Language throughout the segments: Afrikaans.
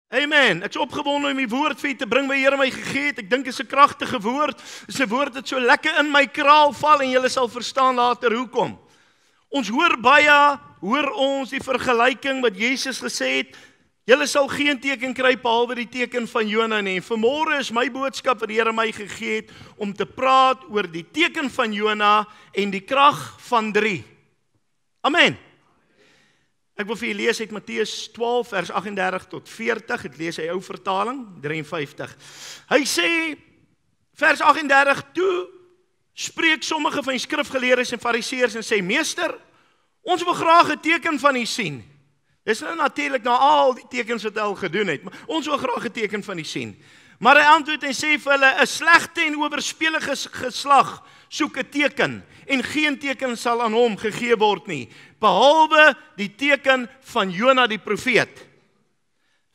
Amen. Ek is opgewonde om die woord vir u te bring wat die Here my gegee het. Ek dink dit is 'n kragtige woord. Dit is 'n woord wat so lekker in my kraal val en julle sal verstaan later hoekom. Ons hoor ons die vergelyking wat Jesus gesê het, julle sal geen teken kry behalwe die teken van Jona nie. En vanmôre is my boodskap wat die Here my gegee het om te praat oor die teken van Jona en die krag van 3. Amen. Ek wil vir julle lees uit Matteus 12 vers 38 tot 40. Ek lees hy ou vertaling 53. Hy sê vers 38: Toe spreek sommige van die skrifgeleerdes en fariseërs en sê: Meester, ons wil graag 'n teken van u sien. Dis nou natuurlik na al die tekens wat hy al gedoen het, maar ons wil graag 'n teken van u sien. Maar hy antwoord en sê vir hulle: 'n slegte en owerspelige geslag soek 'n teken, en geen teken sal aan hom gegee word nie, behalwe die teken van Jona die profeet.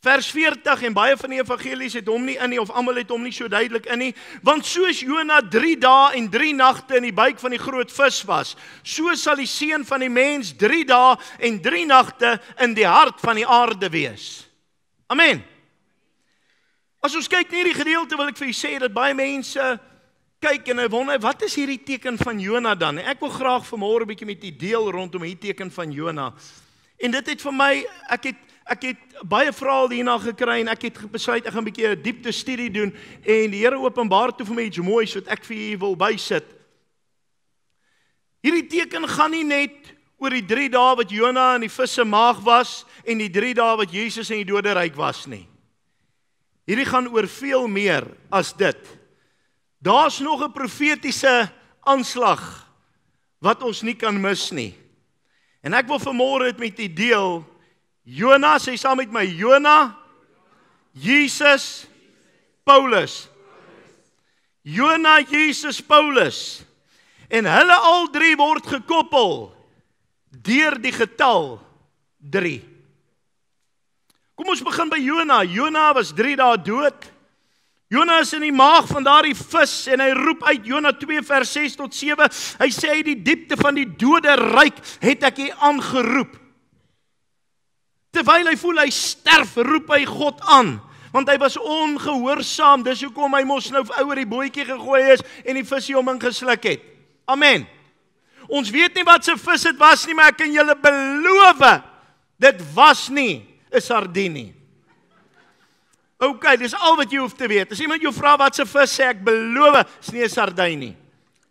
Vers 40, en baie van die evangelies het hom nie in nie, of almal het hom nie so duidelik in nie, want soos Jona 3 dae en 3 nagte in die buik van die groot vis was, so sal die seun van die mens 3 dae en 3 nagte in die hart van die aarde wees. Amen. As ons kyk na hierdie gedeelte, wil ek vir u sê dat baie mense kyk en hy wonder, wat is hierdie teken van Jona dan? Ek wil graag vanmôre 'n bietjie met u deel rondom hierdie teken van Jona. En dit het vir my, ek het baie vrae hierna gekry en ek het besluit ek gaan 'n bietjie 'n diepte studie doen en die Here openbaar toe vir my iets moois wat ek vir u wil bysit. Hierdie teken gaan nie net oor die 3 dae wat Jona in die vis se maag was en die 3 dae wat Jesus in die doderyk was nie. Hierdie gaan oor veel meer as dit. Daar's nog 'n profetiese aanslag wat ons nie kan mis nie. En ek wil vanmôre dit met u deel. Jona, sê saam met my, Jona, Jesus, Paulus. Jona, Jesus, Paulus. En hulle al 3 word gekoppel deur die getal 3. Kom ons begin by Jona. Jona was 3 dae dood. Jona is in die maag van daardie vis en hy roep uit Jona 2 vers 6 tot 7. Hy sê uit die diepte van die doderyk het ek u aangeroep. Terwyl hy voel hy sterf, roep hy God aan, want hy was ongehoorsaam. Dis hoekom hy mos nou oor die bootjie gegooi is en die visie hom ingesluk het. Amen. Ons weet nie wat se vis dit was nie, maar ek kan julle beloof, dit was nie 'n sardien nie. OK, dis al wat jy hoef te weet. As iemand jou vra wat se vis, sê ek beloof, is nie 'n sardyn nie.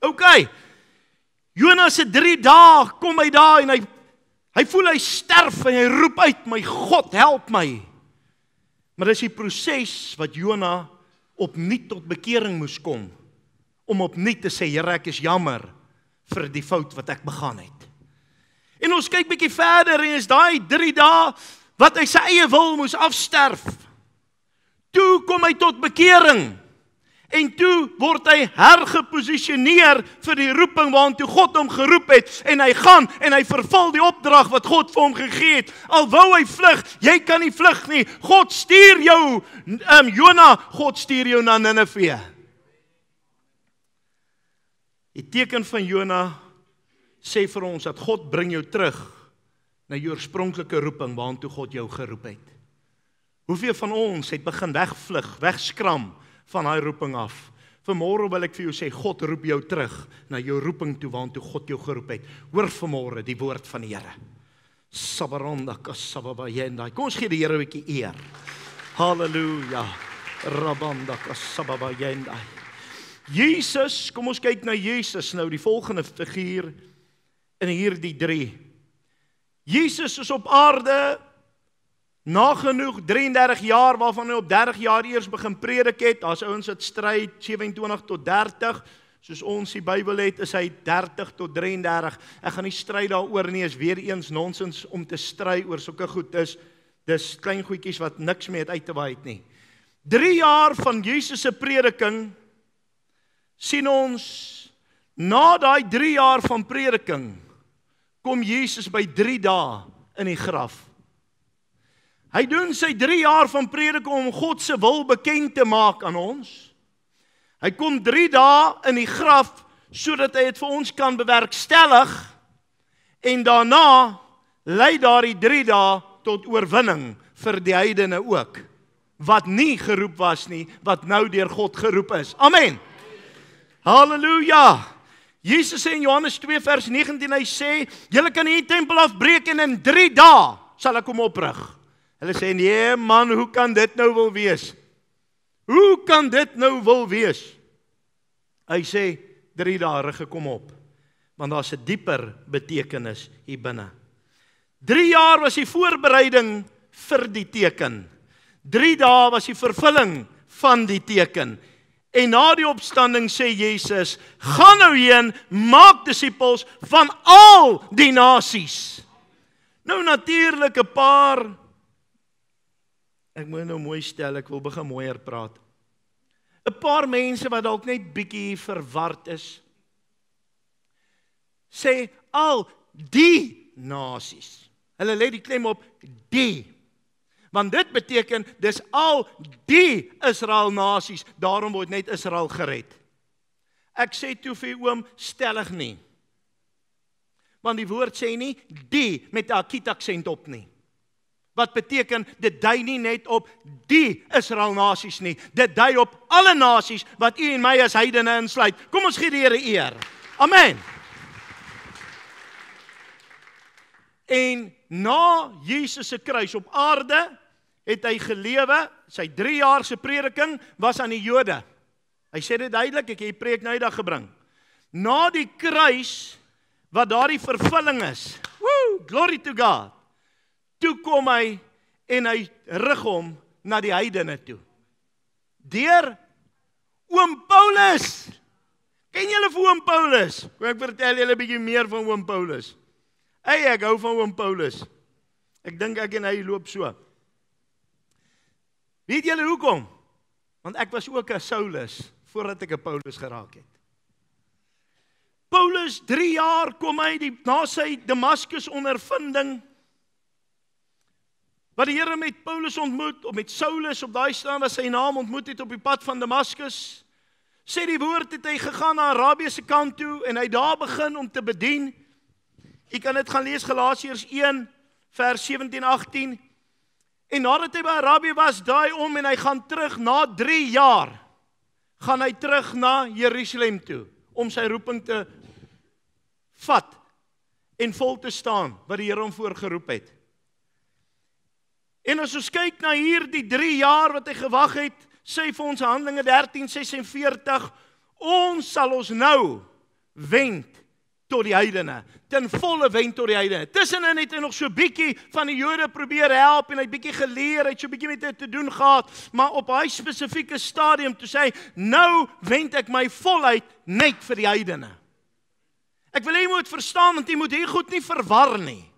OK. Jona se 3 dae kom hy daar en hy voel hy sterf en hy roep uit, my God, help my. Maar dis die proses wat Jona opnuut tot bekering moes kom, om opnuut te sê, Here, ek is jammer vir die fout wat ek begaan het. En ons kyk bietjie verder en is daai 3 dae wat hy sy eie wil moes afsterf. Toe kom hy tot bekering. En toe word hy hergeposisioneer vir die roeping waartoe God hom geroep het. En hy gaan en hy vervul die opdrag wat God vir hom gegee het. Al wou hy vlug, jy kan nie vlug nie. God stuur jou, Jona, God stuur jou na Nineve. Die teken van Jona sê vir ons dat God bring jou terug na jou oorspronklike roeping waartoe God jou geroep het. Hoeveel van ons het begin wegvlug, wegskram van daai roeping af? Vanmôre wil ek vir jou sê, God roep jou terug na jou roeping toe waartoe God jou geroep het. Hoor vanmôre die woord van die Here. Sabaronda kasababayenda. Kom ons gee die Here 'n bietjie eer. Halleluja. Rabanda kasababayenda. Jesus, kom ons kyk na Jesus nou, die volgende figuur in hierdie 3. Jesus is op aarde nagenoeg 33 jaar, waarvan hy op 30 jaar eers begin predik het. Daar's ouens wat stry 27 tot 30, soos ons die Bybel het, is hy 30 tot 33. Ek gaan nie stry daaroor nie, is weer eens nonsens om te stry oor sulke goed. Dis klein goedjies wat niks mee het uit te waai het nie. 3 jaar van Jesus se prediking sien ons, na daai 3 jaar van prediking, kom Jesus by 3 dae in die graf. Hy doen sy 3 jaar van prediking om God se wil bekend te maak aan ons. Hy kom 3 dae in die graf, sodat hy dit vir ons kan bewerkstellig, en daarna lei daardie 3 dae tot oorwinning vir die heidene ook. wat nie geroep was nie, wat nou deur God geroep is. Amen. Halleluja. Jesus sê in Johannes 2 vers 19, hy sê, julle kan die tempel afbreek en in 3 dae sal ek hom oprig. Hulle sê, nee man, hoe kan dit nou wil wees? Hoe kan dit nou wil wees? Hy sê, 3 dae rig ek hom op, want daar's 'n dieper betekenis hier binne. 3 jaar was die voorbereiding vir die teken. 3 dae was die vervulling van die teken. En na die opstanding sê Jesus, gaan nou heen, maak disippels van al die nasies. Nou natuurlik 'n paar, ek moet nou mooi stel, ek wil begin mooier praat. 'n Paar mense wat dalk net bietjie verward is, sê al die nasies. Hulle lê die klem op die. Want dit beteken, dis al die Israel nasies, daarom word net Israel gered. Ek sê toe vir oom, stellig nie. Want die woord sê nie, die met 'n Akiet aksent op nie. Wat beteken, dit dui nie net op die Israel nasies nie, dit dui op alle nasies, wat u en my as heidene insluit. Kom ons gee die Here eer. Amen. En na Jesus se kruis op aarde, het hy gelewe, sy 3 jaar se prediking was aan die Jode. Hy sê dit duidelik, ek het die preek nou eendag gebring. Na die kruis, wat daardie vervulling is, glory to God, toe kom hy en hy rig hom na die heidene toe. Deur oom Paulus. Ken julle vir oom Paulus? Kom ek vertel julle 'n bietjie meer van oom Paulus. Ek hou van oom Paulus. Ek dink ek en hy loop so. Weet julle hoekom? Want ek was ook 'n Saulus voordat ek 'n Paulus geraak het. Paulus 3 jaar kom hy na sy Damaskus ondervinding, wat die Here met Paulus ontmoet, of met Saulus, op daai staan was sy naam, ontmoet het op die pad van Damaskus. Sê die woord, het hy gegaan na Arabië se kant toe en hy daar begin om te bedien. Jy kan dit gaan lees, Galasiërs 1 vers 17-18. En nadat hy by Arabië was, draai om en hy gaan terug na 3 jaar. Gaan hy terug na Jerusalem toe om sy roeping te vat en vol te staan wat die Here hom voorgeroep het. En as ons kyk na hierdie 3 jaar wat hy gewag het, sê vir ons Handelinge 13:46, ons sal ons nou wend tot die heidene, ten volle wend tot die heidene. Tussenin het hy nog so bietjie van die Jode probeer help en hy het bietjie geleer, hy het so bietjie met dit te doen gehad, maar op hy spesifieke stadium toe sê hy, nou wend ek my voluit net vir die heidene. Ek wil jy moet verstaan, want jy moet hier goed nie verwar nie.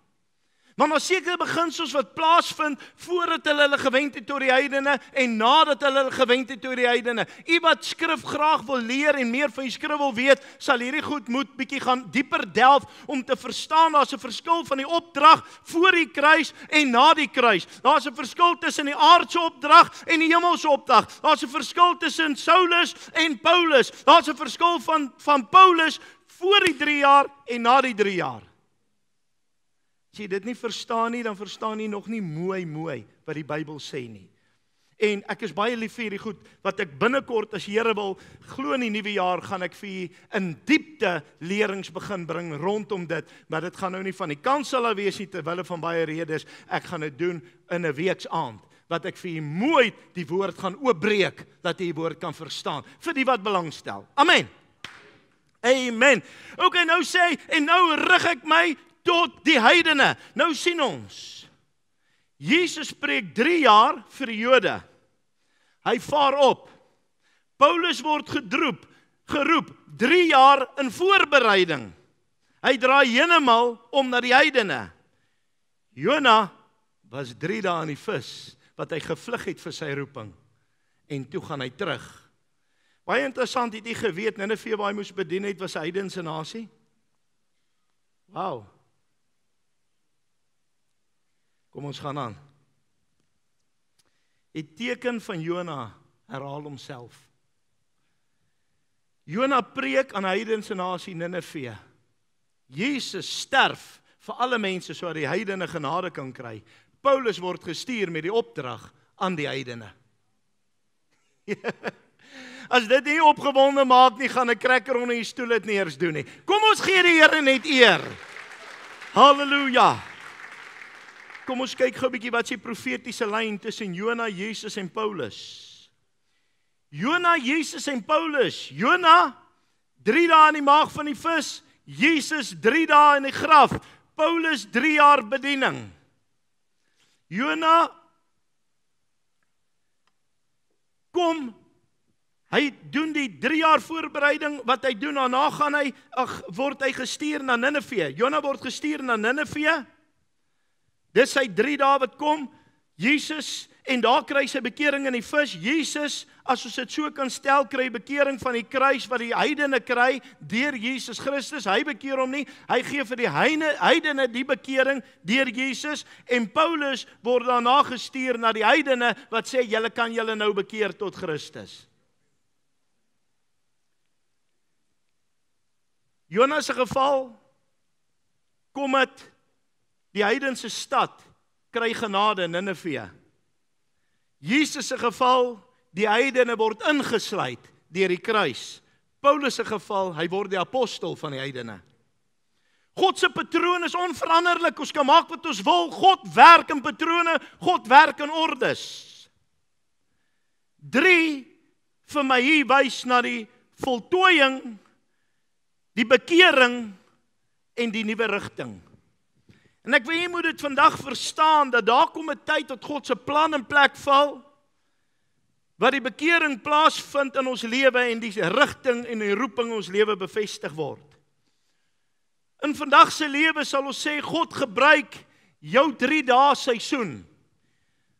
Maar maar sekere beginsels wat plaasvind voordat hulle gewend het tot die heidene en nadat hulle gewend het tot die heidene. U wat skrif graag wil leer en meer van die skrif wil weet, sal hierdie goed moet bietjie gaan dieper delf om te verstaan daar's 'n verskil van die opdrag voor die kruis en na die kruis. Daar's 'n verskil tussen die aardse opdrag en die hemelse opdrag. Daar's 'n verskil tussen Saulus en Paulus. Daar's 'n verskil van Paulus voor die 3 jaar en na die 3 jaar. As jy dit nie verstaan nie, dan verstaan jy nog nie mooi wat die Bybel sê nie. En ek is baie lief vir hierdie goed, wat ek binnekort, as die Here wil, glo in die nuwe jaar, gaan ek vir jy in diepte lerings begin bring rondom dit, maar dit gaan nou nie van die kansel af wees nie, terwille van baie redes, ek gaan dit doen in 'n weeksaand, wat ek vir jy mooi die woord gaan oopbreek, dat jy die woord kan verstaan, vir die wat belangstel. Amen. Amen. Ok, nou sê hy, en nou rig ek my tot die heidene. Nou sien ons, Jesus preek 3 jaar vir die Jode. Hy vaar op. Paulus word geroep 3 jaar in voorbereiding. Hy draai heeltemal om na die heidene. Jona was 3 dae in die vis, wat hy gevlug het vir sy roeping. En toe gaan hy terug. Baie interessant, het jy geweet, Nineve waar hy moes bedien het, was 'n heidense nasie? Wow. Kom ons gaan aan. Die teken van Jona herhaal homself. Jona preek aan 'n heidense nasie Nineve. Jesus sterf vir alle mense sodat die heidene genade kan kry. Paulus word gestuur met die opdrag aan die heidene. As dit nie opgewonde maak nie, gaan 'n cracker onder die stoel dit nie eers doen nie. Kom ons gee die Here net eer. Halleluja. Kom ons kyk gou 'n bietjie wat is die profetiese lyn tussen Jona, Jesus en Paulus. Jona, Jesus en Paulus. Jona 3 dae in die maag van die vis, Jesus 3 dae in die graf. Paulus 3 jaar bediening. Jona kom, hy doen die 3 jaar voorbereiding, wat hy doen, daarna word hy gestuur na Ninive. Jona word gestuur na Ninive. Dis sy 3 dae wat kom, Jesus, en daar kry sy bekering in die vis. Jesus, as ons dit so kan stel, kry bekering van die kruis wat die heidene kry deur Jesus Christus. Hy bekeer hom nie, hy gee vir die heidene die bekering deur Jesus, en Paulus word daarna gestuur na die heidene wat sê, julle kan julle nou bekeer tot Christus. Jona se geval, kom het die heidense stad kry genade in Ninive. Jesus se geval, die heidene word ingesluit deur die kruis. Paulus se geval, hy word die apostel van die heidene. God se patroon is onveranderlik. Ons kan maak wat ons wil. God werk in patrone, God werk in ordes. 3 vir my hier wys na die voltooiing, die bekering en die nuwe rigting. En ek wil jy moet dit vandag verstaan, dat daar kom 'n tyd dat God se plan in plek val, waar die bekering plaasvind in ons lewe en die rigting en die roeping in ons lewe bevestig word. In vandag se lewe sal ons sê, God gebruik jou 3 dae seisoen.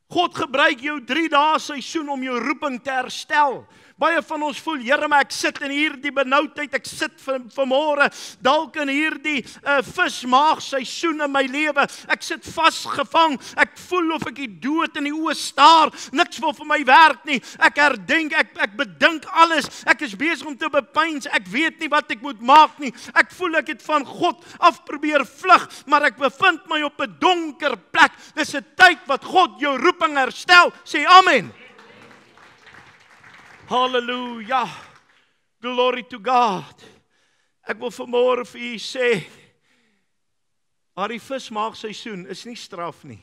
God gebruik jou 3 dae seisoen om jou roeping te herstel. Baie van ons voel, Here, maar ek sit in hierdie benoudheid, ek sit vanmôre dalk in hierdie vismaag seisoen in my lewe. Ek sit vasgevang, ek voel of ek die dood in die oë staar, niks wil vir my werk nie. Ek herdenk, ek bedink alles, ek is besig om te bepeins, ek weet nie wat ek moet maak nie. Ek voel ek het van God af probeer vlug, maar ek bevind my op 'n donker plek. Dis 'n tyd wat God jou roeping herstel. Sê amen. Halleluja, glory to God. Ek wil vanmôre vir u sê, maar die vismaagseisoen is nie straf nie.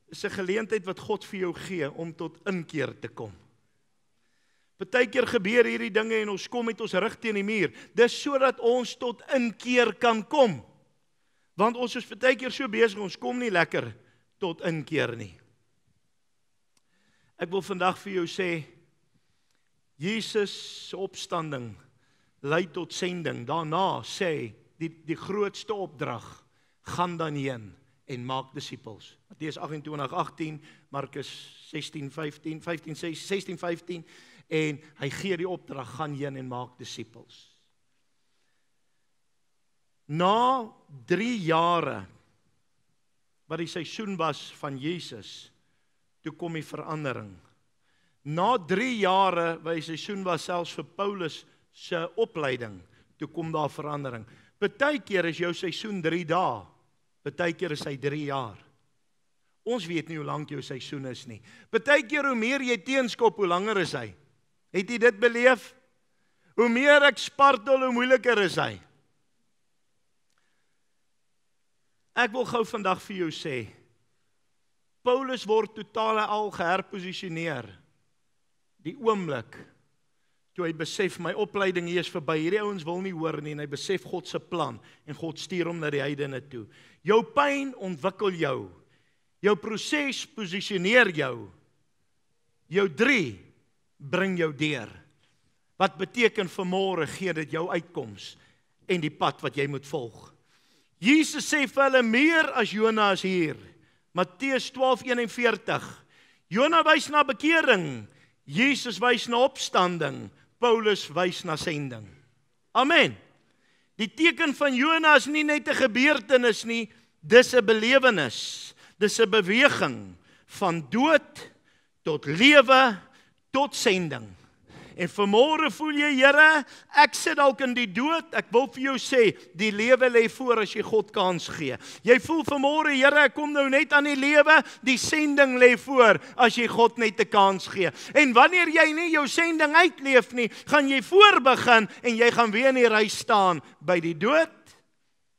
Dis 'n geleentheid wat God vir jou gee om tot inkeer te kom. Partykeer gebeur hierdie dinge en ons kom met ons rug teen die muur. Dis sodat ons tot inkeer kan kom. Want ons is partykeer so besig, ons kom nie lekker tot inkeer nie. Ek wil vandag vir jou sê, Jesus se opstanding lei tot sending. Daarna sê die grootste opdrag, gaan dan heen en maak disippels. Matteus 28:18, Markus 16:15, 16:15 en hy gee die opdrag, gaan heen en maak disippels. Na 3 jare wat die seisoen was van Jesus, toe kom die verandering. Na 3 jare wat die seisoen was selfs vir Paulus se opleiding, toe kom daar verandering. Partykeer is jou seisoen 3 dae, partykeer is hy 3 jaar. Ons weet nie hoe lank jou seisoen is nie. Partykeer hoe meer jy teenskop, hoe langer is hy. Het jy dit beleef? Hoe meer ek spartel, hoe moeiliker is hy. Ek wil gou vandag vir jou sê, Paulus word totaal al geherposisioneer. Die oomblik, toe hy besef, my opleiding hier is verby, hierdie ouens wil nie hoor nie, en hy besef God se plan, en God stuur hom na die heidene toe. Jou pyn ontwikkel jou, jou proses posisioneer jou, jou 3 bring jou deur. Wat beteken vanmôre gee dit jou uitkoms, en die pad wat jy moet volg. Jesus sê vir hulle, meer as Jona is hier. Matteus 12:41. Jona wys na bekering, Jesus wys na opstanding, Paulus wys na sending. Amen. Die teken van Jona is nie net 'n gebeurtenis nie, dis 'n belewenis, dis 'n beweging van dood tot lewe tot sending. En vanmôre voel jy, Here, ek sit dalk in die dood. Ek wil vir jou sê, die lewe lê voor as jy God kans gee. Jy voel vanmôre, Here, ek kom nou net aan die lewe, die sending lê voor as jy God net 'n kans gee. En wanneer jy nie jou sending uitleef nie, gaan jy voorbegin en jy gaan weer in die ry staan by die dood,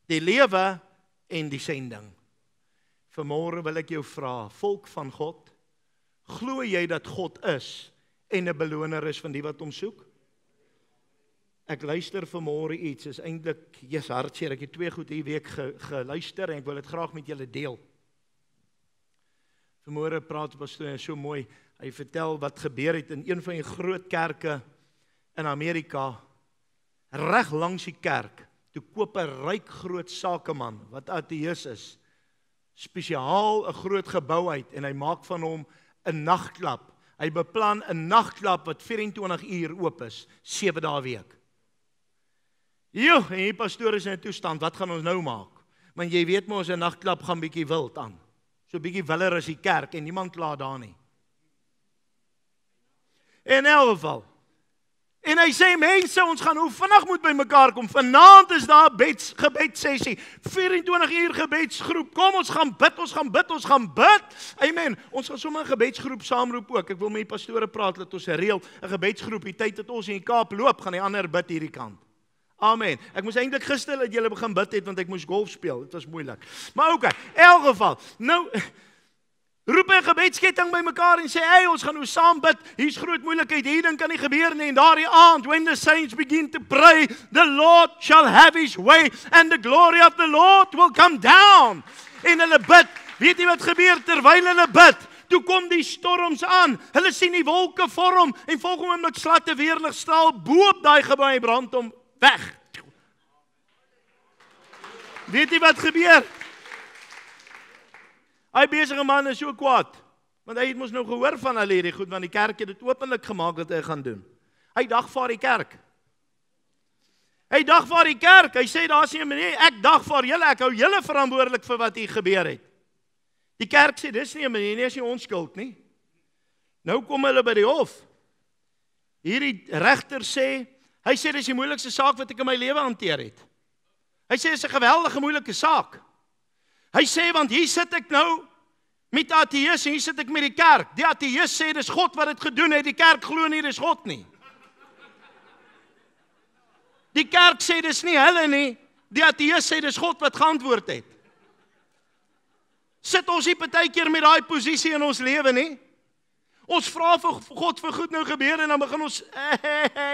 die lewe en die sending. Vanmôre wil ek jou vra, volk van God, glo jy dat God is en 'n beloner is van die wat hom soek? Ek luister vanmôre iets, is eintlik, hartseer, ek het 2 goed hierdie week geluister en ek wil dit graag met julle deel. Vanmôre praat pastoor so mooi, hy vertel wat gebeur het in een van die groot kerke in Amerika, reg langs die kerk, toe koop 'n ryk groot sakeman, wat ateïs is, spesiaal 'n groot gebou uit, en hy maak van hom 'n nagklub. Hy beplan 'n nagklub wat 24 uur oop is, 7 dae 'n week. En die pastoor is in 'n toestand, wat gaan ons nou maak? Want jy weet mos, 'n nagklub gaan bietjie wild aan. So bietjie willer as die kerk, en niemand klaar daar nie. In elk geval. En hy sê, mense, ons gaan hoe vinnig moet by mekaar kom. Vanaand is daar 'n gebedssessie, 24 uur gebedsgroep. Kom, ons gaan bid, ons gaan bid, ons gaan bid. Amen. Ons gaan sommer 'n gebedsgroep saamroep ook. Ek wil met die pastore praat, dat ons reël 'n gebedsgroep. Die tyd dat ons in die Kaap loop, gaan die ander bid hierdie kant. Amen. Ek moes eintlik gister dat julle begin bid het, want ek moes golf speel. Dit was moeilik. Maar oké, in elk geval. Nou, roep 'n gebedsketting by mekaar en sê, hey, ons gaan nou saam bid. Hier's groot moeilikheid, hier ding kan nie gebeur nie. En daardie aand, when the saints begin to pray, the Lord shall have his way, and the glory of the Lord will come down. En hulle bid. Weet jy wat gebeur terwyl hulle bid? Toe kom die storms aan. Hulle sien die wolke vorm, en volgens oomblik slaat 'n weerligstraal bo op daai gebou en brand hom weg. Weet jy wat gebeur? Hy besige man is so kwaad, want hy het mos nou gehoor van hulle hierdie goed, want die kerk het dit openlik gemaak wat hy gaan doen. Hy dagvaar die kerk. Hy dagvaar die kerk. Hy sê, daar's nie 'n manier, ek dagvaar julle, ek hou julle verantwoordelik vir wat hier gebeur het. Die kerk sê, dis nie 'n manier, nie is nie ons skuld nie. Nou kom hulle by die hof. Hierdie regter sê, hy sê, dis die moeilikste saak wat ek in my lewe hanteer het. Hy sê, dis 'n geweldige moeilike saak. Hy sê, want hier sit ek nou met die ateïs en hier sit ek met die kerk. Die ateïs sê, dis God wat dit gedoen het. Die kerk glo nie, dis God nie. Die kerk sê, dis nie hulle nie. Die ateïs sê, dis God wat geantwoord het. Sit ons nie partykeer met daai posisie in ons lewe nie? Ons vra vir God vir goed nou gebeur en dan begin ons,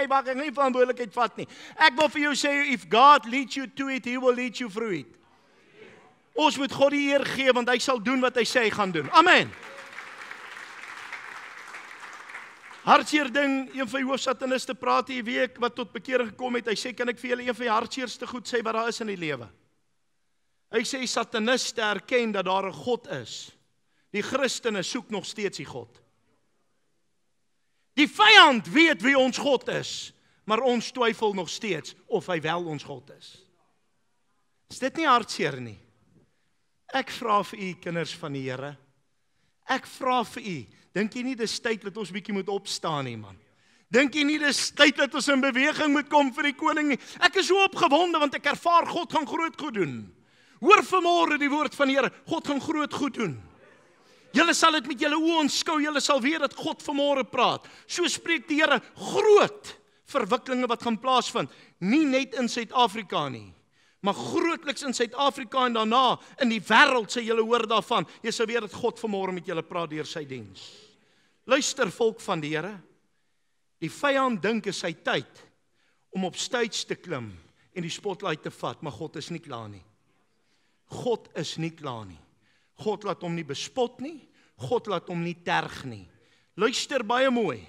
mag ek nie verantwoordelikheid vat nie. Ek wil vir jou sê, if God leads you to it, he will lead you through it. Ons moet God die eer gee, want hy sal doen wat hy sê hy gaan doen. Amen. Hartseer ding, een van die hoofsataniste praat hierdie week, wat tot bekering gekom het, hy sê, kan ek vir julle een van die hartseerste goed sê, wat daar is in die lewe? Hy sê, sataniste erken dat daar 'n God is. Die Christene soek nog steeds die God. Die vyand weet wie ons God is, maar ons twyfel nog steeds of hy wel ons God is. Is dit nie hartseer nie? Ek vra vir u kinders van die Here. Ek vra vir u, dink jy nie dis tyd dat ons bietjie moet opstaan nie, man? Dink jy nie dis tyd dat ons in beweging moet kom vir die koning nie? Ek is so opgewonde want ek ervaar God gaan groot goed doen. Hoor vanmôre die woord van die Here, God gaan groot goed doen. Julle sal dit met julle oë aanskou, julle sal weet dat God vanmôre praat. So spreek die Here, groot verwikkelinge wat gaan plaasvind, nie net in Suid-Afrika nie, maar grootliks in Suid-Afrika en daarna in die wêreld sal julle hoor daarvan. Jy sal weet dat God vanmôre met julle praat deur sy diens. Luister volk van die Here, die vyand dink is sy tyd om op stage te klim en die spotlight te vat, maar God is nie klaar nie. God is nie klaar nie. God laat hom nie bespot nie, God laat hom nie terg nie. Luister baie mooi,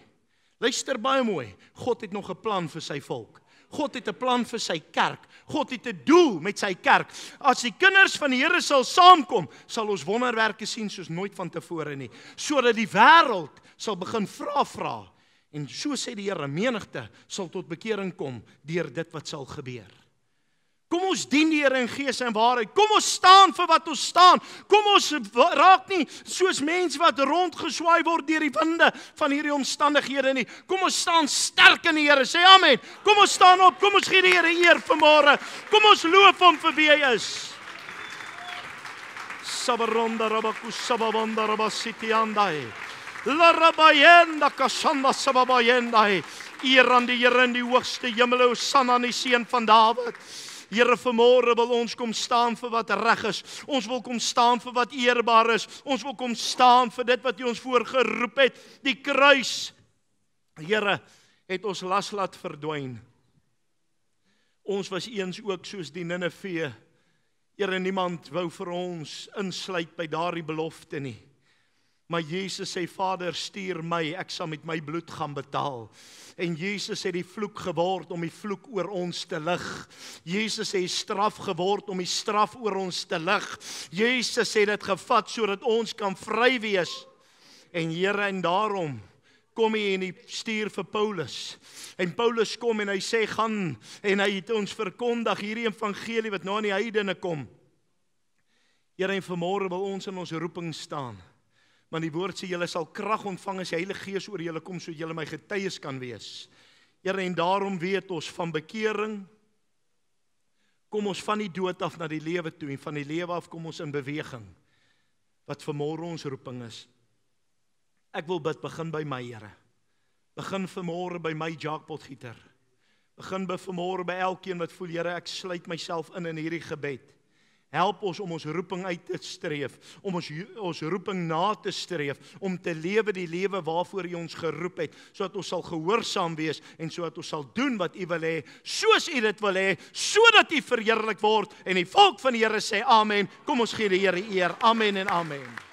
God het nog 'n plan vir sy volk. God het 'n plan vir sy kerk. God het 'n doel met sy kerk. As die kinders van die Here sal saamkom, sal ons wonderwerke sien soos nooit vantevore nie, sodat die wêreld sal begin vra. En so sê die Here, menigte sal tot bekering kom deur dit wat sal gebeur. Kom ons dien die Here in gees en waarheid. Kom ons staan vir wat ons staan. Kom ons raak nie soos mense wat rondgeswaai word deur die winde van hierdie omstandighede nie. Kom ons staan sterk in die Here. Sê amen. Kom ons staan op. Kom ons gee die Here eer vanmôre. Kom ons loof hom vir wie hy is. Sabaronda rabaku sababanda rabasitiandai. La rabayenda kasanda sababayendai. Eer aan die Here in die hoogste hemel, Hosanna aan die seun van Dawid. Here, vanmôre wil ons kom staan vir wat reg is. Ons wil kom staan vir wat eerbaar is. Ons wil kom staan vir dit wat U ons voorgeroep het. Die kruis, Here, het ons las laat verdwyn. Ons was eens ook soos die Nineve. Here, niemand wou vir ons insluit by daardie belofte nie. Maar Jesus sê, Vader, stuur my, ek sal met my bloed gaan betaal. En Jesus het die vloek geword om die vloek oor ons te lig. Jesus het straf geword om die straf oor ons te lig. Jesus het dit gevat sodat ons kan vry wees. En Here, en daarom kom hy en hy stuur vir Paulus. En Paulus kom en hy sê, gaan, en hy het ons verkondig hierdie evangelie wat nou aan die heidene kom. Here, en vanmôre wil ons in ons roeping staan. Want die woord sê, julle sal krag ontvang as die Heilige Gees oor julle kom, sodat julle my getuies kan wees. Here, en daarom weet ons van bekering, kom ons van die dood af na die lewe toe, en van die lewe af kom ons in beweging, wat vanmôre ons roeping is. Ek wil bid, begin by my, Here. Begin vanmôre by my Jacques Potgieter. Begin by vanmôre by elkeen wat voel, Here, ek sluit myself in hierdie gebed. Help ons om ons roeping uit te streef, om ons roeping na te streef, om te lewe die lewe waarvoor U ons geroep het, sodat ons sal gehoorsaam wees, en sodat ons sal doen wat U wil hê, soos U dit wil hê, sodat U verheerlik word, en die volk van die Here sê, amen. Kom ons gee die Here eer, amen en amen.